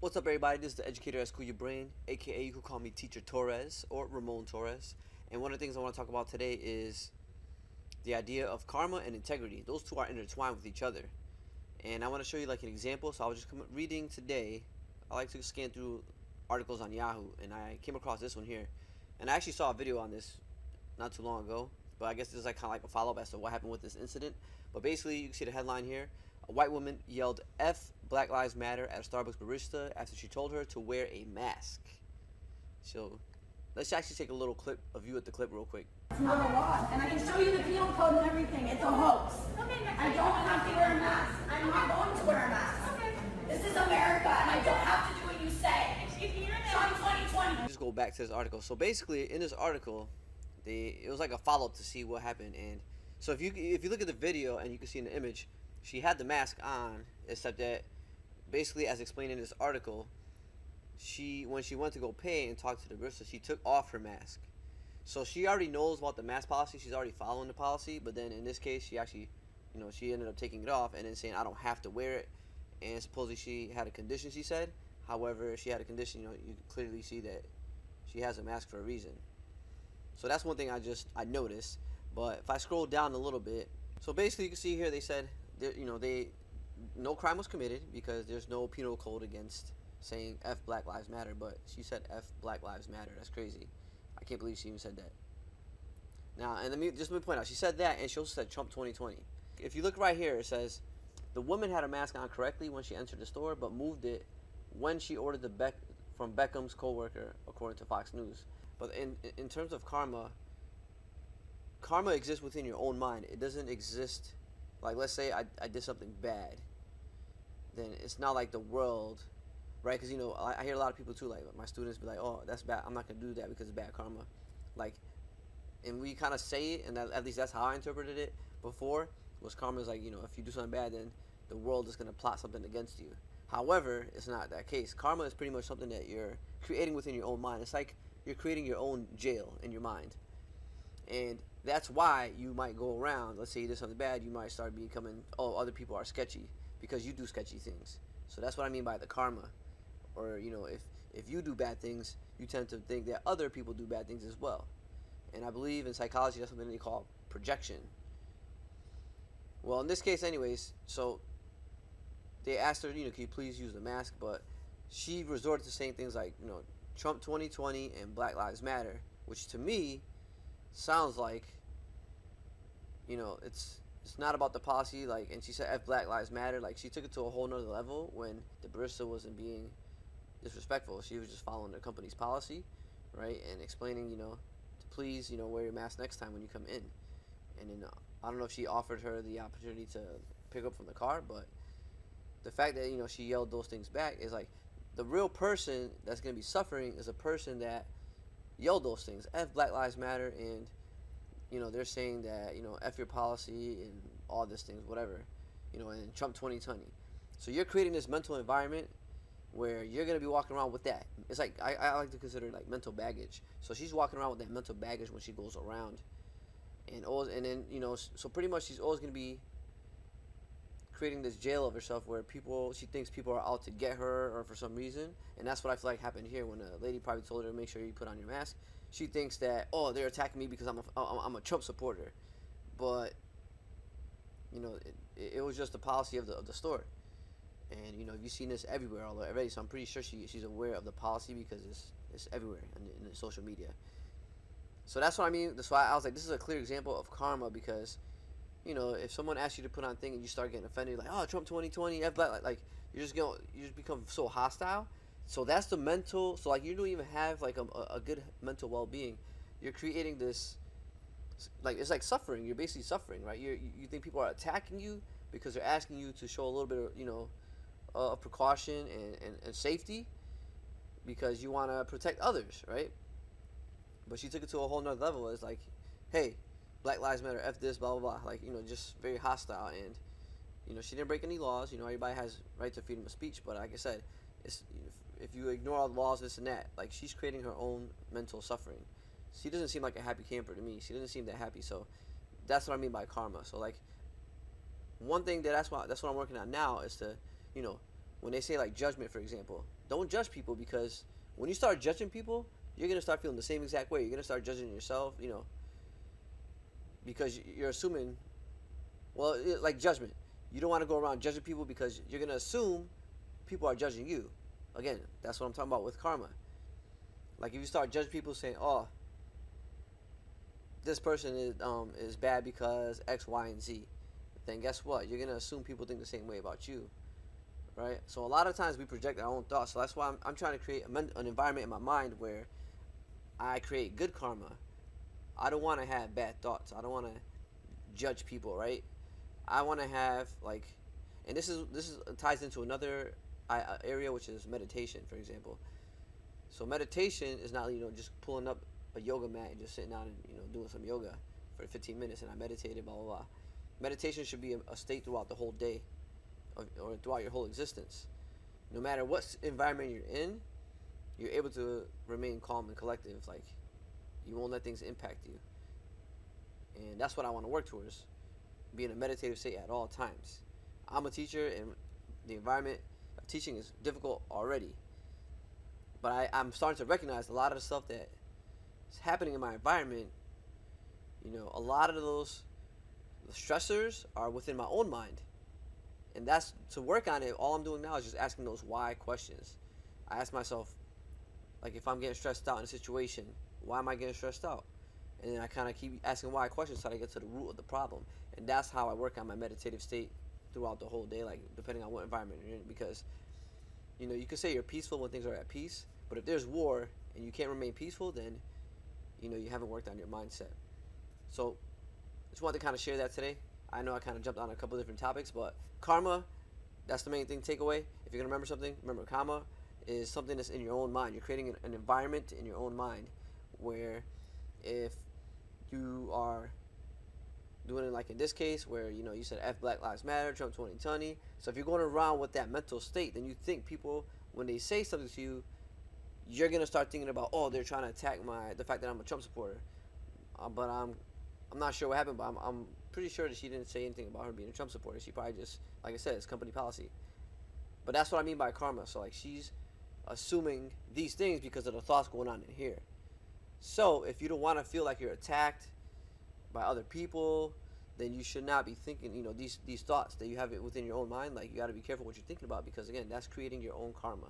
What's up, everybody? This is the educator at School Your Brain, aka you could call me Teacher Torres or Ramon Torres. And one of the things I want to talk about today is the idea of karma and integrity. Those two are intertwined with each other. And I want to show you like an example. So I was just reading today. I like to scan through articles on Yahoo, and I came across this one here. And I actually saw a video on this not too long ago. But I guess this is like kind of like a follow-up as to what happened with this incident. But basically, you can see the headline here. A white woman yelled "F Black Lives Matter" at a Starbucks barista after she told her to wear a mask. So let's actually take a little clip, a view at the clip real quick. It's not a law, and I can show you the penal code and everything. It's a hoax. I don't have to wear a mask. I'm not going to wear a mask. This is America, and I don't have to do what you say. Sean 2020. Just go back to this article. So basically, in this article, it was like a follow-up to see what happened. And so if you look at the video and you can see in the image, she had the mask on, except that basically, as explained in this article, when she went to go pay and talk to the barista, she took off her mask. So she already knows about the mask policy. She's already following the policy. But then in this case, she actually, she ended up taking it off and then saying, I don't have to wear it. And supposedly she had a condition, she said. However, she had a condition, you clearly see that she has a mask for a reason. So that's one thing I noticed. But if I scroll down a little bit, so basically you can see here they said, no crime was committed because there's no penal code against saying F Black Lives Matter, but she said F Black Lives Matter. That's crazy. I can't believe she even said that. Now, and let me point out, she said that and she also said Trump 2020. If you look right here, it says the woman had a mask on correctly when she entered the store, but moved it when she ordered from Beckham's co-worker, according to Fox News. But in terms of karma exists within your own mind. It doesn't exist. Like, let's say I did something bad, then it's not like the world, right? Because, I hear a lot of people too, like my students be like, oh, that's bad, I'm not going to do that because it's bad karma. Like, and we kind of say it, and at least that's how I interpreted it before, was karma is like, if you do something bad, then the world is going to plot something against you. However, it's not that case. Karma is pretty much something that you're creating within your own mind. It's like you're creating your own jail in your mind. And that's why you might go around, let's say you did something bad, you might start becoming, oh, other people are sketchy because you do sketchy things. So that's what I mean by the karma. Or, if you do bad things, you tend to think that other people do bad things as well. And I believe in psychology that's something they call projection. Well, in this case anyways, so they asked her, can you please use the mask? But she resorted to saying things like, Trump 2020 and Black Lives Matter, which to me sounds like, it's not about the policy, like, and she said F Black Lives Matter, like she took it to a whole nother level when the barista wasn't being disrespectful. She was just following the company's policy, right, and explaining, to please, wear your mask next time when you come in. And then I don't know if she offered her the opportunity to pick up from the car, but the fact that, she yelled those things back is like the real person that's going to be suffering is a person that yelled those things, F Black Lives Matter, and they're saying that F your policy and all these things, whatever, and Trump 2020. So you're creating this mental environment where you're gonna be walking around with that. It's like I like to consider it like mental baggage. So she's walking around with that mental baggage when she goes around, and then so pretty much she's always gonna be creating this jail of herself where she thinks people are out to get her or for some reason. And that's what I feel like happened here when a lady probably told her to make sure you put on your mask. She thinks that, oh, they're attacking me because I'm a Trump supporter. But it was just the policy of the store. And you've seen this everywhere already, so I'm pretty sure she's aware of the policy because it's everywhere in the social media. So that's what I mean. That's why I was like, this is a clear example of karma, because if someone asks you to put on a thing and you start getting offended, like, oh, Trump 2020, F Black, like you just become so hostile. So that's the mental. So like you don't even have like a good mental well-being. You're creating this, like, it's like suffering. You're basically suffering, right? You think people are attacking you because they're asking you to show a little bit of precaution and safety because you want to protect others, right? But she took it to a whole nother level. It's like, hey, Black Lives Matter, F this, blah, blah, blah. Like, just very hostile. And, she didn't break any laws. Everybody has right to freedom of speech. But like I said, if you ignore all the laws, this and that, like, she's creating her own mental suffering. She doesn't seem like a happy camper to me. She doesn't seem that happy. So that's what I mean by karma. So, like, one thing that's what I'm working on now is to, when they say like judgment, for example, don't judge people, because when you start judging people, you're gonna start feeling the same exact way. You're gonna start judging yourself, because you're assuming. Well, like judgment, you don't want to go around judging people because you're gonna assume people are judging you. Again, that's what I'm talking about with karma. Like if you start judging people, saying, "Oh, this person is bad because X, Y, and Z," then guess what? You're gonna assume people think the same way about you, right? So a lot of times we project our own thoughts. So that's why I'm trying to create an environment in my mind where I create good karma. I don't want to have bad thoughts. I don't want to judge people, right? I want to have like, and this is ties into another area, which is meditation, for example. So meditation is not just pulling up a yoga mat and just sitting down and doing some yoga for 15 minutes and I meditated, blah blah blah. Meditation should be a state throughout the whole day, or throughout your whole existence. No matter what environment you're in, you're able to remain calm and collective. Like you won't let things impact you, and that's what I want to work towards. Be in a meditative state at all times. I'm a teacher, and the environment of teaching is difficult already. But I'm starting to recognize a lot of the stuff that is happening in my environment. A lot of those stressors are within my own mind. And that's to work on it. All I'm doing now is just asking those why questions. I ask myself, like, if I'm getting stressed out in a situation, why am I getting stressed out? And then I kind of keep asking why questions so I get to the root of the problem. And that's how I work on my meditative state throughout the whole day, like depending on what environment you're in. Because you could say you're peaceful when things are at peace, but if there's war and you can't remain peaceful, then you haven't worked on your mindset. So just wanted to kind of share that today. I know I kind of jumped on a couple different topics, but karma, that's the main thing. Takeaway, if you're gonna remember something, remember karma is something that's in your own mind. You're creating an environment in your own mind where if you are doing it like in this case where you said F Black Lives Matter, Trump 2020. So if you're going around with that mental state, then you think people, when they say something to you, you're gonna start thinking about, oh, they're trying to attack the fact that I'm a Trump supporter. But I'm not sure what happened, but I'm pretty sure that she didn't say anything about her being a Trump supporter. She probably just, like I said, it's company policy. But that's what I mean by karma. So like she's assuming these things because of the thoughts going on in here. So if you don't want to feel like you're attacked by other people, then you should not be thinking, these thoughts that you have it within your own mind. Like you got to be careful what you're thinking about, because again, that's creating your own karma.